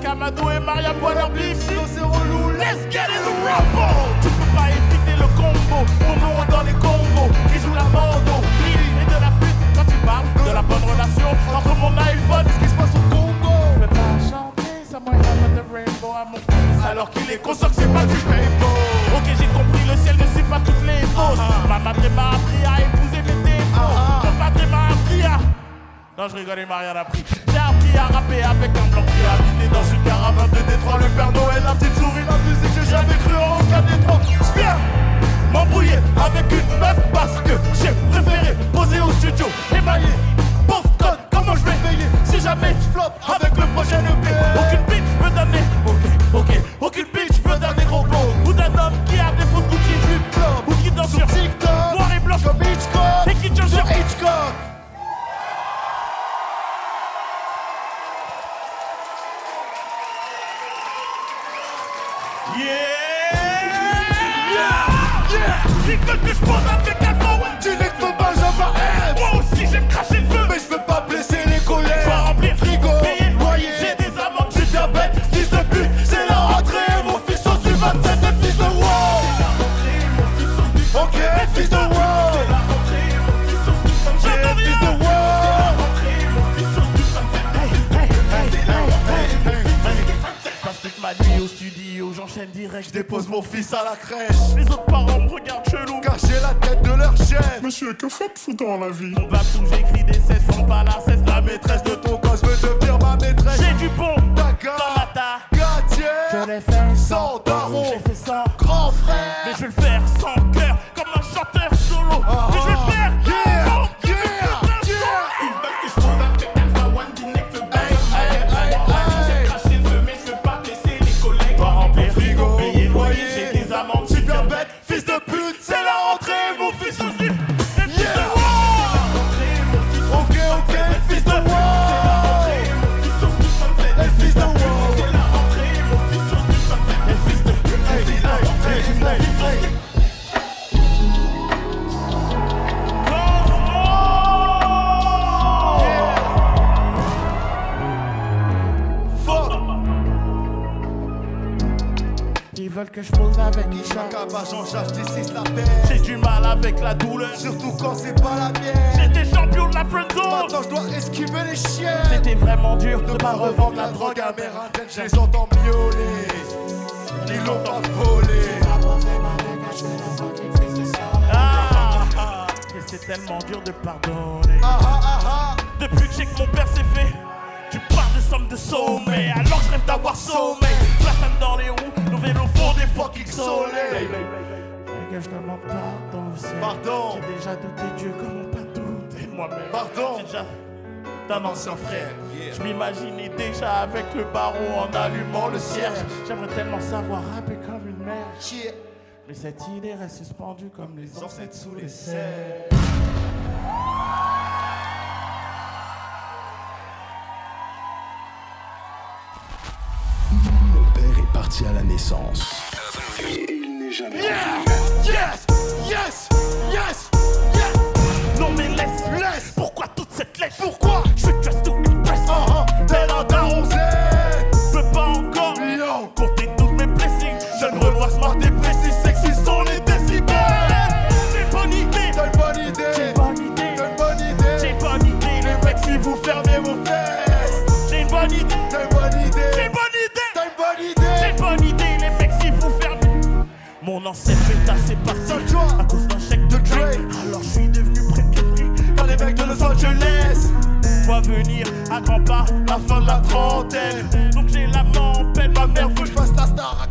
Kamado et Mariam voient leur bif. Sinon c'est relou, let's get in the rumble. Tu peux pas éviter le combo, on dans les combos. Qui joue la bando, et de la flûte. Quand tu parles de la bonne relation entre mon iPhone, ce qui se passe au Congo. Je vais pas chanter, ça moi the rainbow à mon fils. Alors qu'il est conscient que c'est pas du paintball. Ok, j'ai compris, le ciel ne suit pas toutes les fausses. Ma madre m'a appris à épouser mes défauts. Mon padre m'a appris à... Non, je rigole, il m'a rien appris. J'ai appris à rapper avec un blanc qui a habité dans une caravane de Détroit. Le Père Noël, la petite souris, la musique, j'ai jamais cru en aucun des trois. J'viens m'embrouiller avec une meuf parce que j'ai préféré poser au studio, émaillé. Pauvre code, comment je vais payer si jamais je floppe avec le prochain EP. Aucune bitch veut donner, ok, aucune bitch veut d'un négro beau. Ou d'un homme qui a des fausses Gucci flip-flop. Ou qui danse sur TikTok, noir et blanc comme Hitchcock. Et qui chante sur Hitchcock. Ils veulent que je pose avec Alpha One. Tu n'es que Benjamin M. Moi aussi j'aime cracher le feu, mais je veux pas blesser les collègues. Je vais remplir frigo, payer loyer. J'ai des amendes, j'ai diabète, fils de pute. C'est la rentrée, mon fils sauce du 27, le fils de wow. C'est la rentrée, mon fils sauce du 27. Ok, fils de wow. C'est la rentrée, mon fils sauce du 27. J'entends rien. Fils de wow. C'est la rentrée, mon fils sauce du 27. C'est la rentrée, mon fils sauce du 27. Je passe toute ma nuit au studio, j'enchaîne direct, je dépose mon fils à la crèche. Les autres parents me regardent chelou, car j'ai la tête de leur chef. Monsieur, que faites-vous dans la vie? On va tout, j'écris des cesses, sans pas la cesse. La maîtresse de ton gosse veut devenir ma maîtresse. J'ai du bon D'accord. dans la ta Gatier. Je l'ai fait Sans daron. J'ai fait ça Grand frère. mais je vais le faire sans cœur, comme un chanteur solo. Mais je vais le faire Ils veulent que je pose avec Alpha One, Dinex, le bang. J'ai craché le feu, mais je veux pas blesser les collègues. Pas remplir frigo, payer loyer. J'ai des amendes, je suis bien bête. Fils de pute, c'est la rentrée, mon fils aussi. Ok, fils de wow. C'est la rentrée, mon fils sauce du 27. Et fils de wow. C'est la rentrée, mon fils sauce du 27. Et fils de pute, c'est la rentrée, mon fils sauce du 27. Ils veulent que je pose avec Isha. Cabage en charge d'ici la paix. J'ai du mal avec la douleur, Surtout quand c'est pas la mienne. j'étais champion de la friendzone. Maintenant je dois esquiver les chiens. C'était vraiment dur de Ne pas revendre la drogue amérindienne. Je les entends miauler. Ils l'ont pas volé. Ah, et c'est tellement dur de pardonner. Depuis que j'ai que mon père s'est fait, tu parles de somme de sommeil. Alors je rêve d'avoir sommeil. Platane dans les roues, nos vélos font des fucking soleils. Que je demande pardon au ciel. Pardon. J'ai déjà douté Dieu, comment pas douter moi-même. Pardon. J'ai déjà d'un ancien frère. Je m'imaginais déjà avec le baron en allumant le cierge. J'aimerais tellement savoir rapper comme une mère. Mais cette idée reste suspendue comme les ancêtres sous les serres. Mon père est parti à la naissance. Et il n'est jamais revenu. Yes. Non mais laisse. Pourquoi toute cette lèche? Pourquoi? Je suis just to impress. Tel un daron Z. Je peux pas encore Yo. compter tous mes blessings. Jeune Renoir smart et précis, sexy sont les décibels. J'ai une bonne idée. T'as une bonne idée. J'ai une bonne idée. T'as une bonne idée. J'ai une bonne idée. Les mecs si vous fermez vos fesses. J'ai une bonne idée. T'as une bonne idée. J'ai une bonne idée. T'as une bonne idée. J'ai une bonne idée. Les mecs si vous fermez. Mon ancêtre est assez parti Seul choix. à cause d'un chèque de Drake. Alors je suis devenu précaire. Quand les mecs de Los Angeles Vois venir à grands pas la fin de la trentaine. Donc j'ai la main en peine. Ma mère veut que je fasse la star.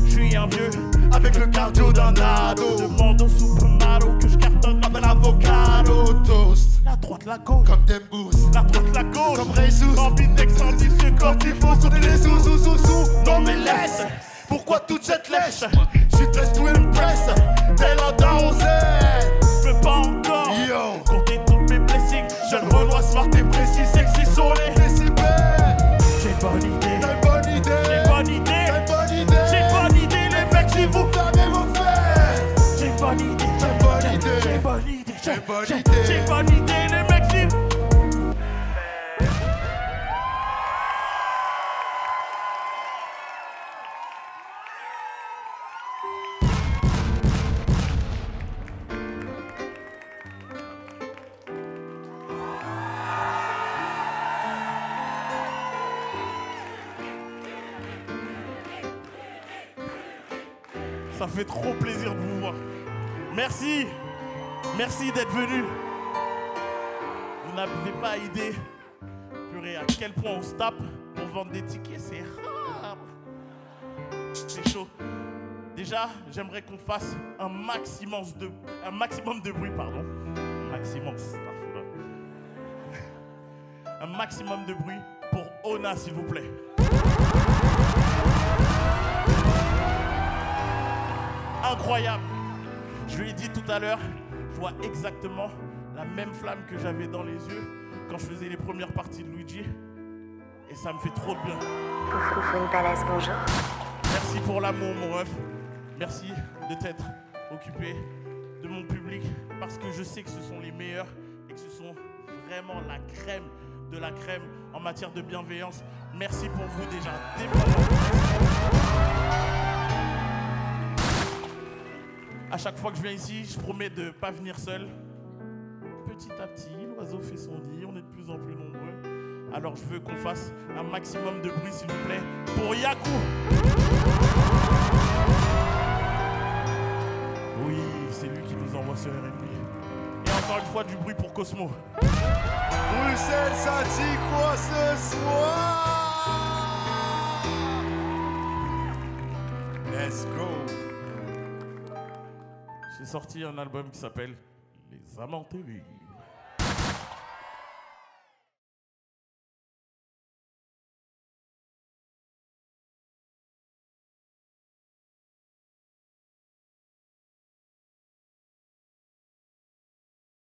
Je suis un vieux avec le cardio d'un ado. demande au supermaro que je cartonne comme un avocado. Toast La droite, la gauche, comme Dembous. la droite, la gauche. Comme Reysus. Ambidex, ambitieux quand il faut Sonner les sous. Non mais laisse. Pourquoi toute cette lèche? Je suis dressed to impress. Tel un daron Z. Je peux pas encore Yo. compter toutes mes blessings. Jeune Renoir smart et précis, sexy sont les Décibels. J'ai une bonne idée. T'as une bonne idée. J'ai une bonne idée. T'as une bonne idée. J'ai une bonne idée. Les mecs si vous fermez vos fesses. J'ai une bonne idée. J'ai une bonne idée. J'ai une bonne idée. J'ai une bonne idée. J'ai une bonne idée. Les mecs si Ça fait trop plaisir de vous voir. Merci. Merci d'être venu. Vous n'avez pas idée, purée, à quel point on se tape pour vendre des tickets. C'est rare. C'est chaud. Déjà, j'aimerais qu'on fasse un maximum de bruit, pardon. Un maximum de bruit pour Ona, s'il vous plaît. Incroyable. Je lui ai dit tout à l'heure, je vois exactement la même flamme que j'avais dans les yeux quand je faisais les premières parties de Luigi. Et ça me fait trop de bien. Foufoune Palace, bonjour. Merci pour l'amour, mon ref. Merci de t'être occupé de mon public parce que je sais que ce sont les meilleurs et que ce sont vraiment la crème de la crème en matière de bienveillance. Merci pour vous déjà. À chaque fois que je viens ici, je promets de ne pas venir seul. Petit à petit, l'oiseau fait son nid, on est de plus en plus nombreux. Alors je veux qu'on fasse un maximum de bruit, s'il vous plaît, pour Yaku. Oui, c'est lui qui nous envoie ce R&B. Et encore une fois, du bruit pour Cosmo. Bruxelles, ça dit quoi ce soir? Let's go. J'ai sorti un album qui s'appelle Les Amants TV.